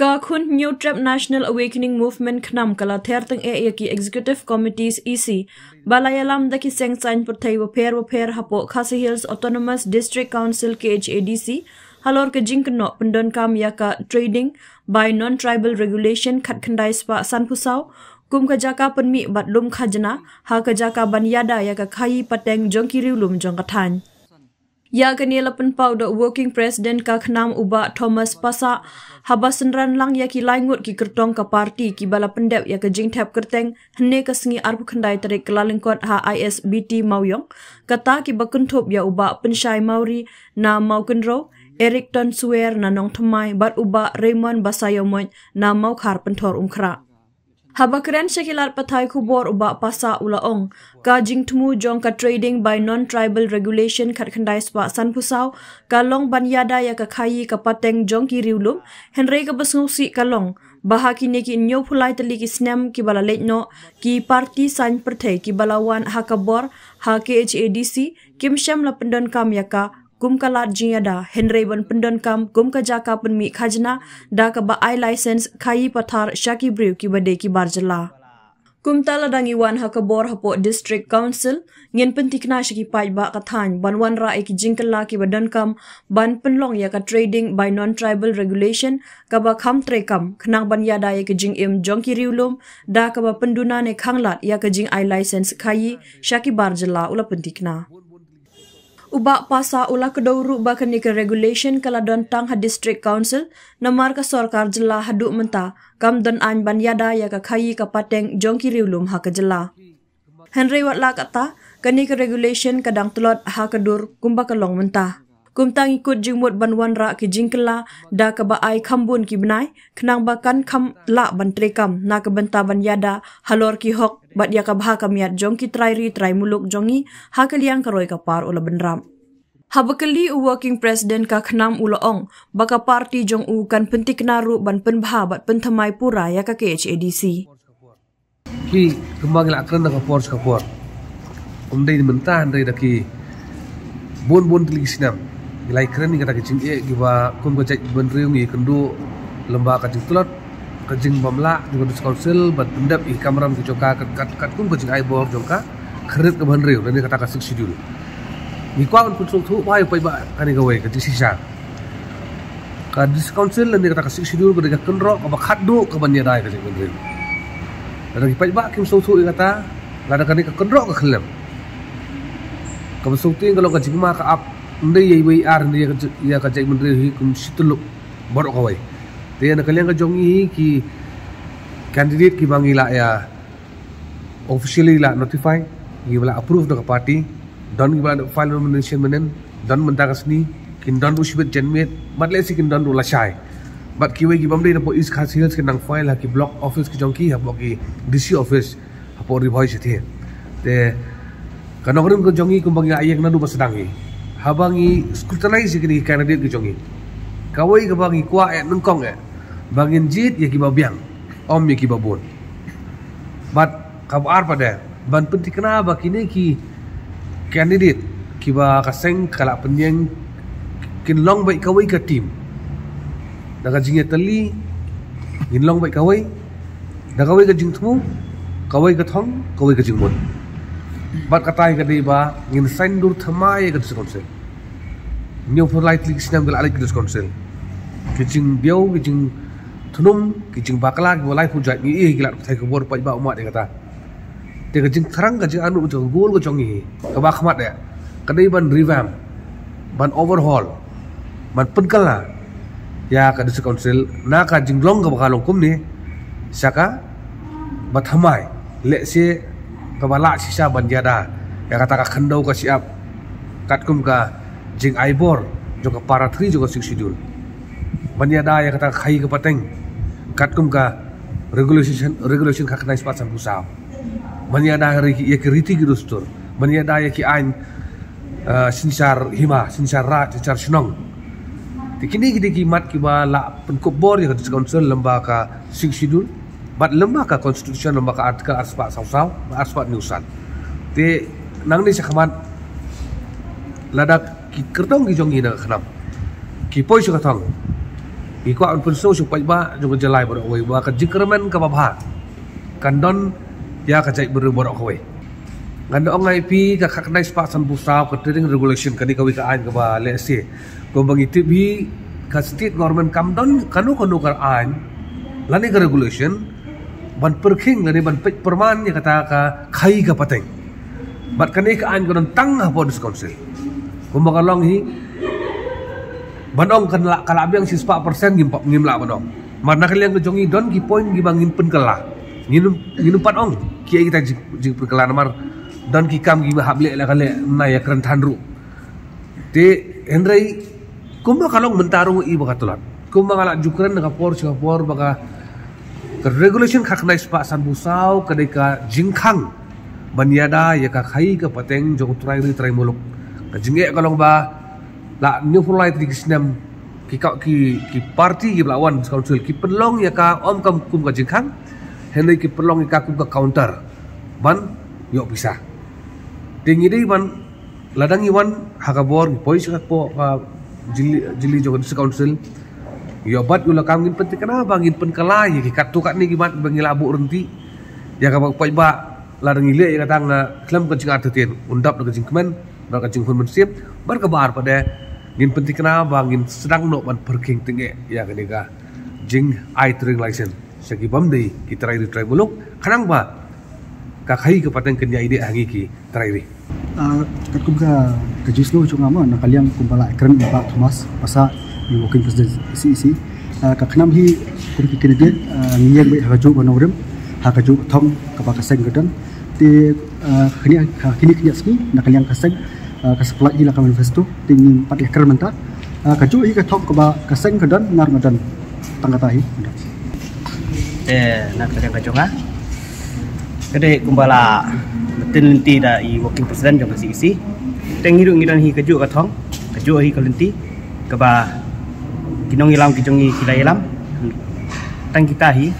Ka khun New Trap National Awakening Movement khnam kala ther tang e ki Executive Committees EC balayalam daki sengsain purthai waper hapo Khasi Hills Autonomous District Council KHADC halor ke jingkno pendon kam yaka trading by non-tribal regulation khat khandai spa sanpusau kum ka jaka penmi batlum khajna ha ka jaka banyada yaka khai pateng jongkiriulum jongkathan ya kanila penpau do working president ka khnam uba Thomas Pasa habasenran lang ya ki laingut ki kertong ka parti ki bala pendep ya ka jingthap kerteng hne ka sengi arpu khandai tarik kelalengkot ha ISBT mauyong kata ki bakunthup ya uba pensyai mauri na maukenro Eric Ton Suer na nong thmai bat uba Raymond Basayomoy na maukhar penthor umkhra habakren shakilat pathai khubor uba Pasa ulaong ka jingthmu jong ka trading by non-tribal regulation khat khandai spa sanpusau ka long banyada ya ka khai ka pateng jong ki riulum henry ka basngusi ka long bahaki ne ki nyo phulai tali ki snam ki bala letno ki party san perthai ki balawan ha ka bor ha KHADC kimsham la pendon kam ya ka kum kalat jiada Henry ban pendon kam kum ka jaka penmi khajna da ka ba I license khai pathar shaki brew ki bade ki barjala kum tala dangi wan ha ka bor hapo district council ngin pentikna shaki pai ba ka than banwan ra ki jingkala ki badan kam ban penlong ya ka trading by non tribal regulation ka ba kham tre kam khnang ban yada ya ki jing im jongki riulum da ka ba penduna ne khanglat ya ka jing I license khai shaki barjala ula pentikna uba Pasa ula kedauru bakani ke regulation kala don tang ha district council namar ka sarkar jilla hadu menta kam don an banyada ya ka khai ka pateng jongki riulum ha ka jilla Henry watla kata kani ke regulation kadang telot ha kedur kumba kalong menta kumtang ikut jingmut banwan ra ki jingkela da ka ba ai khambun ki benai khnang bakan kham la bantre kam na ka benta banyada halor ki hok bat ya ka bha kamiat jongki trai muluk jongi ha kaliang karoi ka par ula benram habakali u working president ka khnam ulaong baka party jong u kan pentik naru ban penbha bat penthamai pura ya ka KHADC ki kembang la kran ka por umdai mentan dai daki bon tili sinam gilai kran ni kata kicing e giba kum ka cek ben riung i kendu lemba ka tulot ka jing bamla di council bat pendap i kamram ki joka kat kum ka jing ai bor jongka khret ka ban riung ni kata ka sik schedule ni kwa pun thu bai pai ba ani ka wei ka ti sisa ka dis council ni kata ka sik schedule ka ka kenro ka ba khaddu ka ban yadai ka jing ben riung lagi pai ba kim so thu kata lada ka ni ka kenro ka khlem ka ba sauting kalau ka jing ma ka ap ndai yei wei ar ni ya ka jing ben riung hi kum situluk bor ka wei te na kalian ka jongi ki candidate ki bangila ya officially la notify ki bala approve ka party don ki bala file nomination menen don menta kasni kin don usibet jenmet batle si kin don ula shai bat ki wei ki bamde na po is Khasi Hills ki nang file ha ki block office ki jongi ha ki DC office ha po ri bhoi sethe te kanongrim ko jongi kum bangi ayek na du basadangi habangi scrutinize ki candidate ki jongi kawai ka bangi kwa nungkong bangin jit ya ki babiang om ya ki babon bat kabar pada ban pentikna bakine ki candidate ki ba kaseng kala penyeng kin long bai kawai ka team daga jinge tali kin long bai kawai daga kawai ka jingthmu kawai ka thong kawai ka jingmon bat katai ka dei ba ngin sandur thamai ka discouncil new for lightly snam gal alik discouncil kicing biau kicing thunum kicing bakla ki walai pujat ni e gilat thai ko bor pai ba umat kata te kicing tharang ka jing anu jong gol ko jongi ka ba khmat ya kadai ban revamp ban overhaul ban penkala ya ka dis council na ka jinglong ka bakalong kum ni saka bathamai le se ka bala sisa banjada ya kata ka khandau ka siap katkum ka jing aibor jong ka para 3 jong ka schedule banyada ya kata khai ke pateng katkum ka regulation ka kanai spat sampusau banyada ya ki riti ki dostur banyada ya ki ain sinsar hima sinsar ra sinsar shnong tikini gidi ki mat ki ba la penkop bor ya ka council lemba ka sing schedule bat lemba ka constitution lemba ka artikel aspat sausau aspat nusan te nang ni sakhamat ladak ki kertong ki jongi na khnam ki poi su ka thong Iko an penso supaya ba jong jelai borok we ba ka jikremen ka babha. Kandon ya ka jai beru borok we. Ngando ngai pi ka khaknai spa san busa ka trading regulation kani ka wi ka ain ka ba le se. Ko bangi tibi ka state government kam don kanu ka ain lani ka regulation ban perking lani ban perman ya kata ka khai ka pateng. Bat kani ka ain ko don tang ha bodis council. Ko ba long hi banong kan kalabiang si 4% ngimla banong. Marna kalian kejongi don ki point gi bangin pen kala. Nginum patong ki kita jing pen kala namar don ki kam gi hable la kale na ya kran thanru. Te henrei kumba kalong mentarung i bakatulan. Kumba kala jukran ka por baka ke regulation khaknai spa san busau kadeka jingkhang banyada ya ka khai ka pateng jong trai muluk. Ka jinge kalong ba la new fulai tri kisnam ki parti ki lawan council ki penlong ya ka om kam kum ka jingkhang henai ki penlong ka kum ka counter ban yo bisa tingi dei ban ladang iwan hakabor pois ka po jili jogon council yo bat ula kam ngin penting kana bangin pen kala ki katu kat ni ki bat bangila bu renti ya ka pai ba ladang ile ya katang na klam ka jingat ten undap ka jingkmen ba ka jingkun mensiap bar ka bar pada ngin penting kena bangin sedang no ban perking tinggi ya kenika jing ai touring license segi bam dei ki trai muluk kanang ba ka khai ka pateng kenya ide hangi ki trai kat kum ka jislo chung ama na kaliang kumbala kren ba Thomas pasa di working president CEC ka khnam hi kum ki candidate ngiyang be haju banawrem haju thong ka ba ka seng gadan ti kini smi na kaliang ka seng kaseplat ila ka manifesto tingin 4 ekar menta kaju i ka thok ba kaseng kadan ngar ngadan tangkatahi nak kadang kajonga kade kumbala betin lenti da i working president jong CEC tengiru ngidan hi kaju ka thong kaju hi ka lenti ka ba kinong ilam kijongi kilai ilam tang kita hi